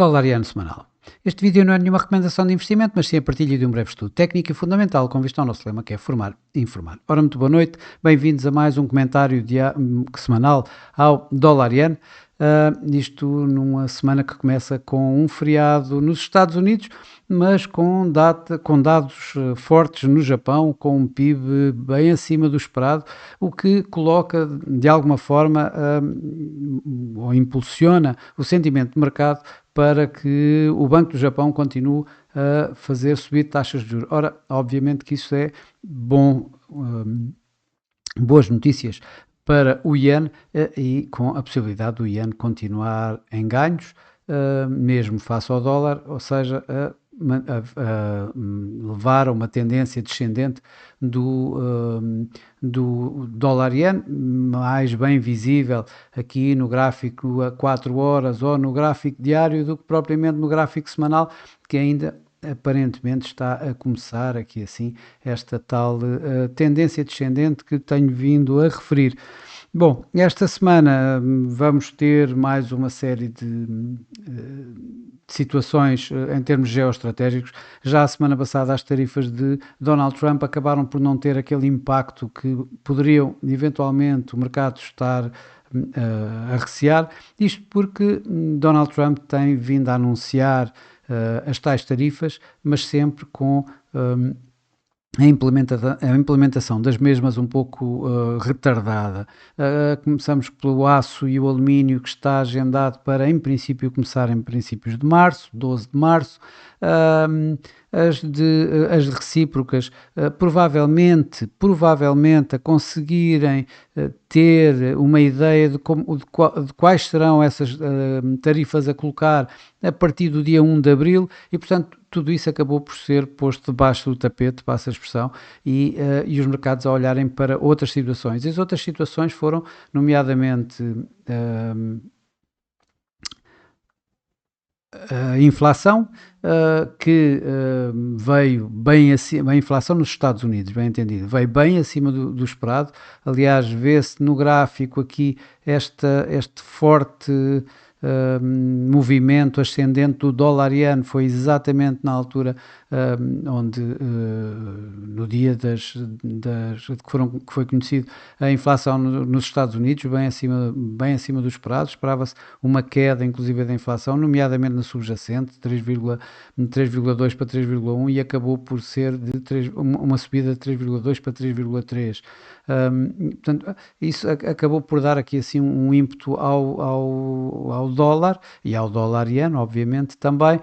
Dólar e ano semanal. Este vídeo não é nenhuma recomendação de investimento, mas sim a partilha de um breve estudo técnico e fundamental com vista ao nosso lema, que é formar e informar. Ora, muito boa noite, bem-vindos a mais um comentário semanal ao dólar e ano. Isto numa semana que começa com um feriado nos Estados Unidos, mas com dados fortes no Japão, com um PIB bem acima do esperado, o que coloca de alguma forma ou impulsiona o sentimento de mercado para que o Banco do Japão continue a fazer subir taxas de juros. Ora, obviamente que isso é boas notícias para o Iene e com a possibilidade do Iene continuar em ganhos, mesmo face ao dólar, ou seja, a levar a uma tendência descendente do dólar-iene, mais bem visível aqui no gráfico a 4 horas ou no gráfico diário do que propriamente no gráfico semanal, que ainda aparentemente está a começar aqui assim esta tal tendência descendente que tenho vindo a referir. Bom, esta semana vamos ter mais uma série de situações em termos geoestratégicos. Já a semana passada as tarifas de Donald Trump acabaram por não ter aquele impacto que poderiam eventualmente o mercado estar a recear, isto porque Donald Trump tem vindo a anunciar as tais tarifas, mas sempre com a implementação das mesmas um pouco retardada. Começamos pelo aço e o alumínio, que está agendado para, em princípio, começar em princípios de março, 12 de março. As recíprocas, provavelmente a conseguirem ter uma ideia de quais serão essas tarifas a colocar a partir do dia 1 de abril e, portanto, tudo isso acabou por ser posto debaixo do tapete, passa a expressão, e os mercados a olharem para outras situações. E as outras situações foram, nomeadamente, a inflação, que veio bem acima, a inflação nos Estados Unidos, bem entendido, veio bem acima do esperado. Aliás, vê-se no gráfico aqui este forte movimento ascendente do dólar-iene, foi exatamente na altura onde no dia que foi conhecido a inflação nos Estados Unidos, bem acima do esperado. Esperava-se uma queda inclusive da inflação, nomeadamente na subjacente, 3,2 para 3,1, e acabou por ser uma subida de 3,2 para 3,3. Portanto, isso acabou por dar aqui assim um ímpeto ao dólar e ao dólar-iene, obviamente, também,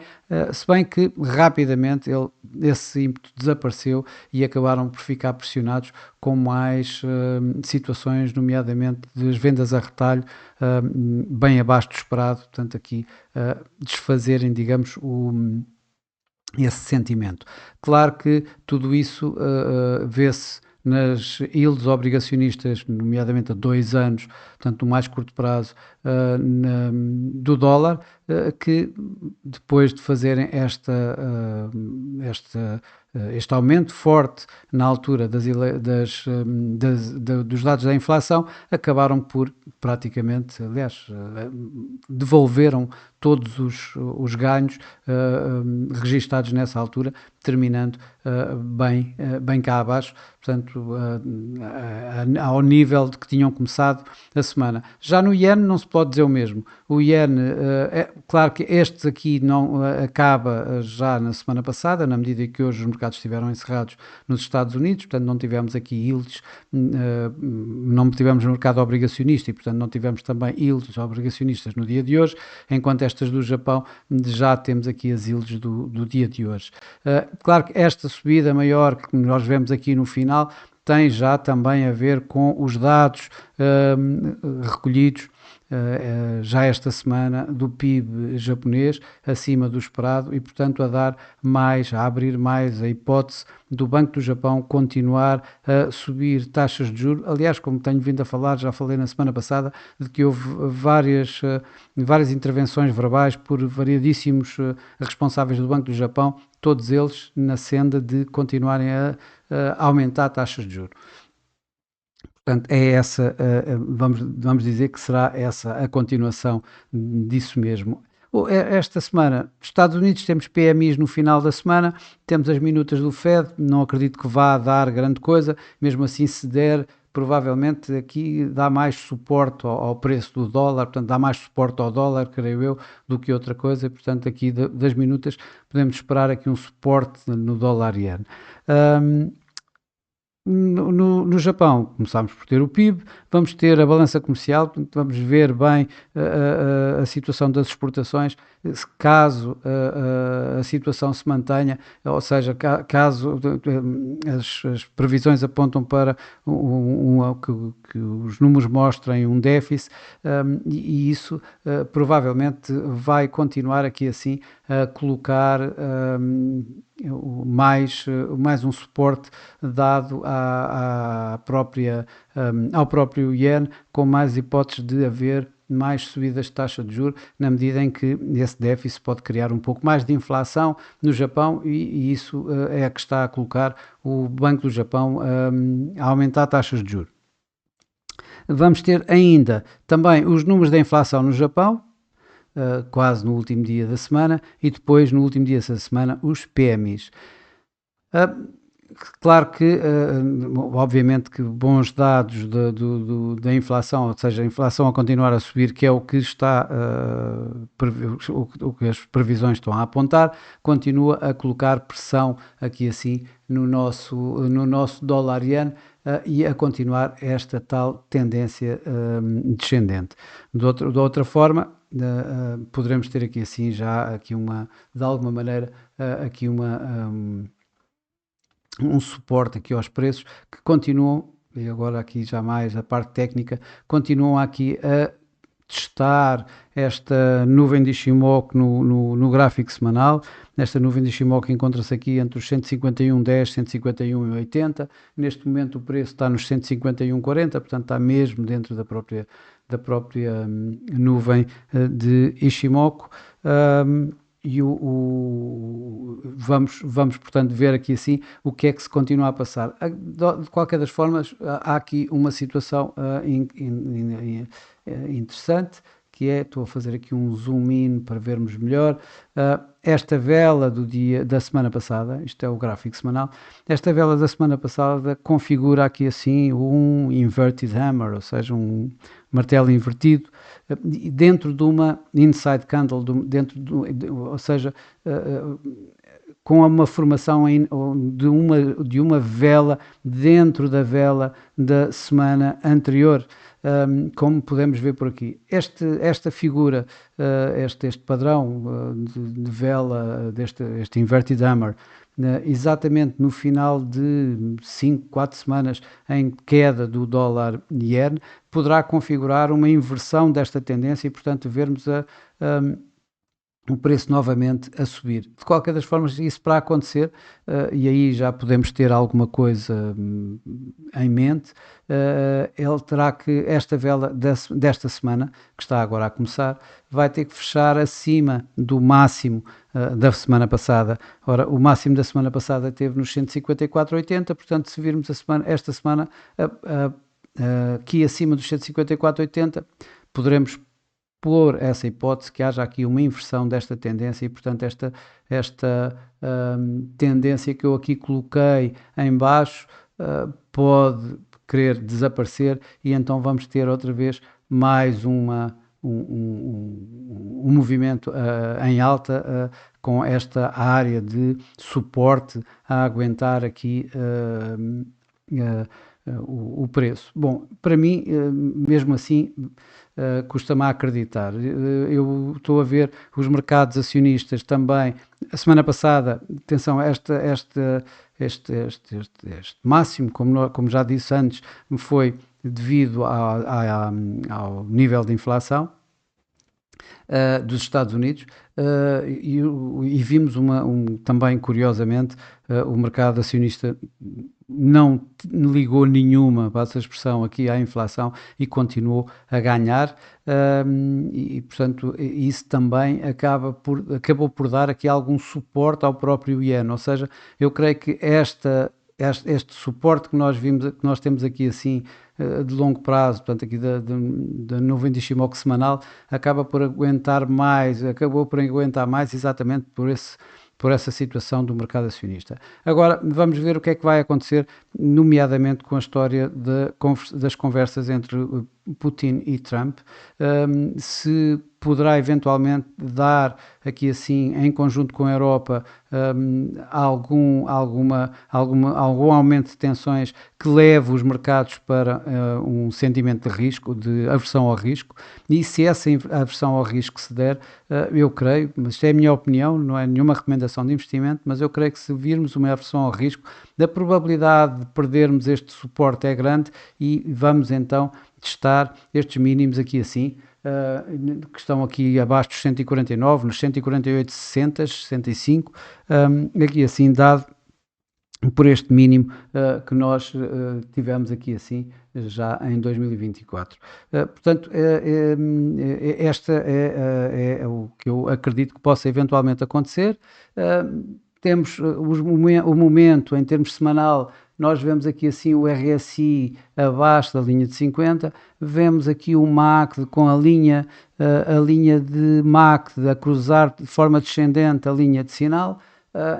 se bem que rapidamente esse ímpeto desapareceu e acabaram por ficar pressionados com mais situações, nomeadamente das vendas a retalho, bem abaixo do esperado, portanto aqui desfazerem, digamos, esse sentimento. Claro que tudo isso vê-se nas yields obrigacionistas, nomeadamente a 2 anos, portanto no mais curto prazo, do dólar, que depois de fazerem este aumento forte na altura dos dados da inflação, acabaram por praticamente, aliás, devolveram todos os ganhos registados nessa altura, terminando bem cá abaixo, portanto, ao nível de que tinham começado a semana. Já no iene não se pode dizer o mesmo. O iene, claro que este aqui não acaba já na semana passada, na medida em que hoje os mercados estiveram encerrados nos Estados Unidos, portanto não tivemos aqui yields, não tivemos mercado obrigacionista e, portanto, não tivemos também yields obrigacionistas no dia de hoje, enquanto estas do Japão já temos aqui as yields do dia de hoje. Claro que esta subida maior que nós vemos aqui no final tem já também a ver com os dados recolhidos já esta semana do PIB japonês acima do esperado e, portanto, a abrir mais a hipótese do Banco do Japão continuar a subir taxas de juros. Aliás, como tenho vindo a falar, já falei na semana passada, de que houve várias intervenções verbais por variadíssimos responsáveis do Banco do Japão, todos eles na senda de continuarem a aumentar taxas de juros. Portanto, é essa, vamos dizer que será essa a continuação disso mesmo. Esta semana, Estados Unidos, temos PMIs no final da semana, temos as minutas do Fed, não acredito que vá dar grande coisa, mesmo assim se der, provavelmente aqui dá mais suporte ao preço do dólar, portanto dá mais suporte ao dólar, creio eu, do que outra coisa, e, portanto aqui das minutas podemos esperar aqui um suporte no dólar iene. No Japão, começámos por ter o PIB, vamos ter a balança comercial, portanto, vamos ver bem a situação das exportações, caso a situação se mantenha, ou seja, caso as previsões apontam para que os números mostrem um déficit, e isso provavelmente vai continuar aqui assim a colocar mais um suporte dado ao próprio iene, com mais hipóteses de haver mais subidas de taxa de juros, na medida em que esse déficit pode criar um pouco mais de inflação no Japão, e isso é que está a colocar o Banco do Japão a aumentar taxas de juros. Vamos ter ainda também os números da inflação no Japão, quase no último dia da semana, e depois no último dia da semana os PMIs. Claro que, obviamente, que bons dados da inflação, ou seja, a inflação a continuar a subir, que é o que está, o que as previsões estão a apontar, continua a colocar pressão aqui assim no nosso dólar iene, e a continuar esta tal tendência descendente. De outra forma, poderemos ter aqui assim já aqui de alguma maneira aqui um suporte aqui aos preços que continuam, e agora aqui já mais a parte técnica, continuam aqui a testar esta nuvem de Ishimoku no gráfico semanal. Esta nuvem de Ishimoku encontra-se aqui entre os 151,10 e 151,80. Neste momento o preço está nos 151,40, portanto está mesmo dentro da própria nuvem de Ishimoku. E vamos, portanto, ver aqui assim o que é que se continua a passar. De qualquer das formas, há aqui uma situação interessante, que é, estou a fazer aqui um zoom in para vermos melhor, esta vela da semana passada, isto é o gráfico semanal, esta vela da semana passada configura aqui assim um inverted hammer, ou seja, um martelo invertido, dentro de uma inside candle, ou seja, com uma formação de uma vela dentro da vela da semana anterior, como podemos ver por aqui. Esta figura, este padrão de vela, este inverted hammer, exatamente no final de 4 semanas em queda do dólar iene, poderá configurar uma inversão desta tendência e, portanto, vermos o preço novamente a subir. De qualquer das formas, isso para acontecer, e aí já podemos ter alguma coisa em mente, ele terá que, esta vela desta semana, que está agora a começar, vai ter que fechar acima do máximo da semana passada. Ora, o máximo da semana passada esteve nos 154,80, portanto, se virmos esta semana aqui acima dos 154,80, poderemos pôr essa hipótese que haja aqui uma inversão desta tendência e, portanto, esta tendência que eu aqui coloquei em baixo pode querer desaparecer, e então vamos ter outra vez mais um movimento em alta, com esta área de suporte a aguentar aqui o preço. Bom, para mim, mesmo assim, custa-me a acreditar. Eu estou a ver os mercados acionistas também. A semana passada, atenção, este máximo, como já disse antes, foi devido ao nível de inflação dos Estados Unidos, e vimos também, curiosamente, o mercado acionista não ligou nenhuma, passa a expressão aqui, à inflação, e continuou a ganhar, e portanto isso também acabou por dar aqui algum suporte ao próprio iene, ou seja, eu creio que esta este suporte que nós vimos, que nós temos aqui assim de longo prazo, portanto aqui da nuvem de Ishimoku semanal, acabou por aguentar mais exatamente por essa situação do mercado acionista. Agora vamos ver o que é que vai acontecer, nomeadamente com a história das conversas entre Putin e Trump, se poderá eventualmente dar aqui assim, em conjunto com a Europa, algum aumento de tensões que leve os mercados para um sentimento de risco, de aversão ao risco, e se essa aversão ao risco se der, eu creio, mas isto é a minha opinião, não é nenhuma recomendação de investimento, mas eu creio que se virmos uma aversão ao risco, a probabilidade de perdermos este suporte é grande e vamos então testar estes mínimos aqui assim, que estão aqui abaixo dos 149, nos 148,60, 65, aqui assim dado por este mínimo que nós tivemos aqui assim já em 2024. Portanto, esta é o que eu acredito que possa eventualmente acontecer. Temos o momento em termos semanal, nós vemos aqui assim o RSI abaixo da linha de 50, vemos aqui o MACD com a linha de MACD a cruzar de forma descendente a linha de sinal,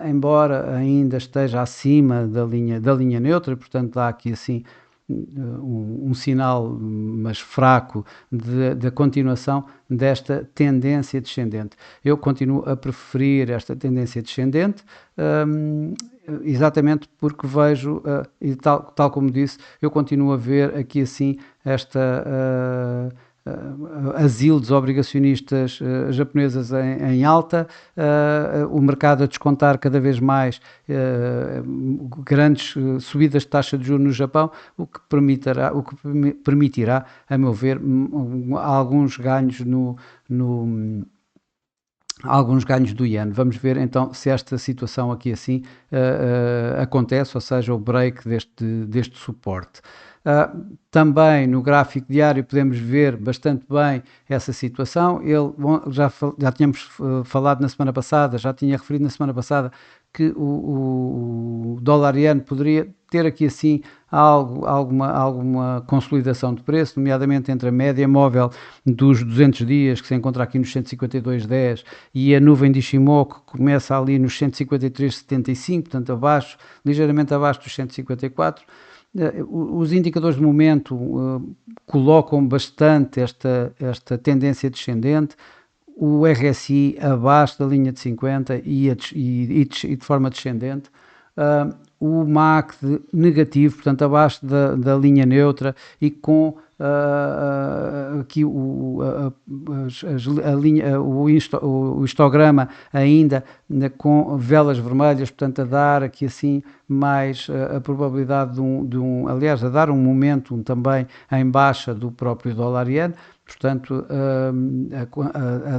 embora ainda esteja acima da linha neutra, portanto dá aqui assim um sinal, mas fraco, de continuação desta tendência descendente. Eu continuo a preferir esta tendência descendente, exatamente porque vejo, e tal como disse, eu continuo a ver aqui assim as yields obrigacionistas japonesas em alta, o mercado a descontar cada vez mais grandes subidas de taxa de juros no Japão, o que permitirá, a meu ver, alguns ganhos alguns ganhos do Yen. Vamos ver então se esta situação aqui assim acontece, ou seja, o break deste suporte. Também no gráfico diário podemos ver bastante bem essa situação. Já tínhamos falado na semana passada, já tinha referido na semana passada que o dólar iene poderia ter aqui assim alguma consolidação de preço, nomeadamente entre a média móvel dos 200 dias, que se encontra aqui nos 152,10, e a nuvem de Ishimoku, que começa ali nos 153,75, portanto ligeiramente abaixo dos 154. Os indicadores de momento colocam bastante esta tendência descendente, o RSI abaixo da linha de 50 e de forma descendente, o MACD negativo, portanto abaixo da linha neutra e com aqui o histograma ainda com velas vermelhas, portanto a dar aqui assim mais a probabilidade aliás, a dar um momentum também em baixa do próprio dólar iene, portanto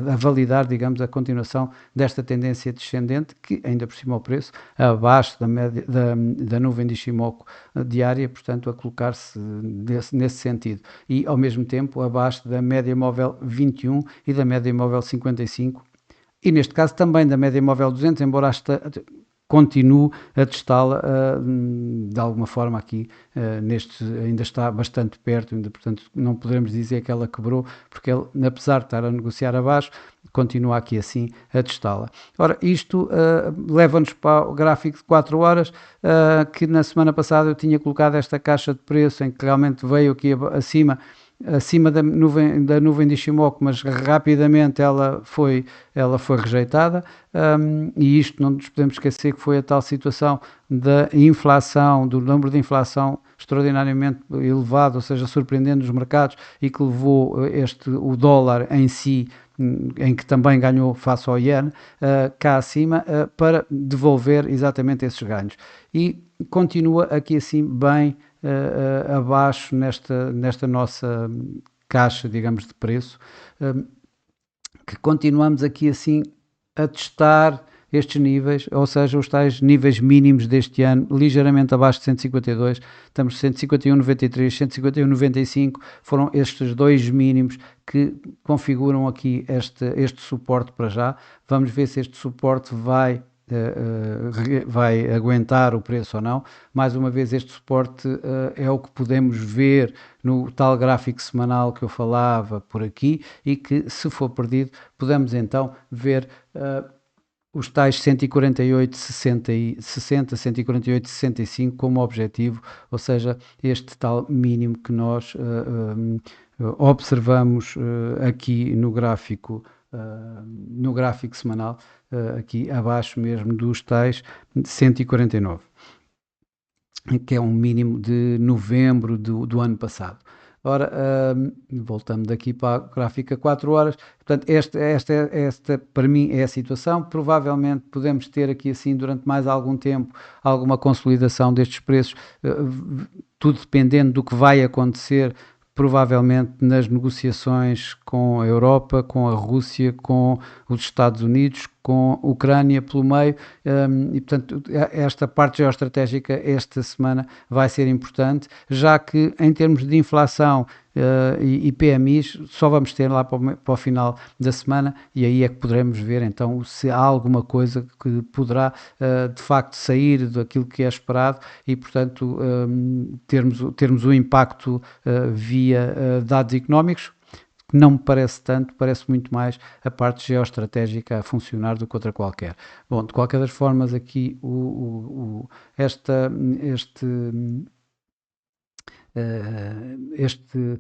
a validar, digamos, a continuação desta tendência descendente, que ainda por cima o preço abaixo da nuvem de Ishimoku diária, portanto a colocar-se nesse sentido, e ao mesmo tempo abaixo da média móvel 21 e da média móvel 55, e neste caso também da média móvel 200, embora continuo a testá-la de alguma forma aqui, ainda está bastante perto, portanto não podemos dizer que ela quebrou, porque ele, apesar de estar a negociar abaixo, continua aqui assim a testá-la. Ora, isto leva-nos para o gráfico de 4 horas, que na semana passada eu tinha colocado esta caixa de preço, em que realmente veio aqui acima da nuvem de Ishimoku, mas rapidamente ela foi rejeitada, e isto não nos podemos esquecer que foi a tal situação da inflação, do número de inflação extraordinariamente elevado, ou seja, surpreendendo os mercados, e que levou o dólar em si, em que também ganhou face ao Yen, cá acima, para devolver exatamente esses ganhos. E continua aqui assim bem abaixo nesta nossa caixa, digamos, de preço, que continuamos aqui assim a testar estes níveis, ou seja, os tais níveis mínimos deste ano, ligeiramente abaixo de 152, estamos 151,93, 151,95, foram estes dois mínimos que configuram aqui este suporte para já. Vamos ver se este suporte vai vai aguentar o preço ou não. Mais uma vez, este suporte é o que podemos ver no tal gráfico semanal que eu falava por aqui e que, se for perdido, podemos então ver os tais 148,60, 148,65 como objetivo, ou seja, este tal mínimo que nós observamos aqui no gráfico semanal, aqui abaixo mesmo dos tais 149, que é um mínimo de novembro do ano passado. Ora, voltamos daqui para a gráfica 4 horas. Portanto, esta para mim é a situação. Provavelmente podemos ter aqui assim durante mais algum tempo alguma consolidação destes preços, tudo dependendo do que vai acontecer provavelmente nas negociações com a Europa, com a Rússia, com os Estados Unidos, com a Ucrânia pelo meio, e portanto esta parte geoestratégica esta semana vai ser importante, já que em termos de inflação e PMIs só vamos ter lá para o final da semana, e aí é que poderemos ver então se há alguma coisa que poderá de facto sair daquilo que é esperado e portanto termos um impacto via dados económicos, que não me parece tanto, parece muito mais a parte geoestratégica a funcionar do que outra qualquer. Bom, de qualquer das formas, aqui este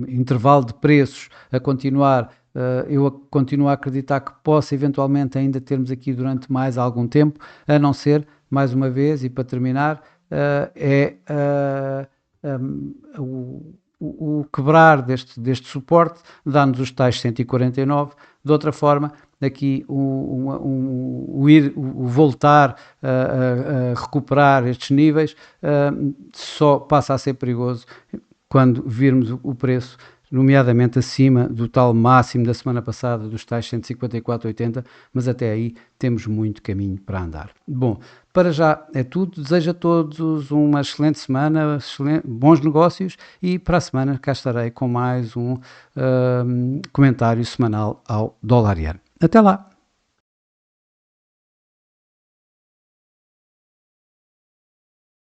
intervalo de preços a continuar, eu continuo a acreditar que possa eventualmente ainda termos aqui durante mais algum tempo, a não ser, mais uma vez, e para terminar, o quebrar deste suporte, dá-nos os tais 149, de outra forma, aqui o voltar a recuperar estes níveis só passa a ser perigoso quando virmos o preço nomeadamente acima do tal máximo da semana passada, dos tais 154,80, mas até aí temos muito caminho para andar. Bom, para já é tudo. Desejo a todos uma excelente semana, bons negócios e para a semana cá estarei com mais um comentário semanal ao dólar-iene. Até lá!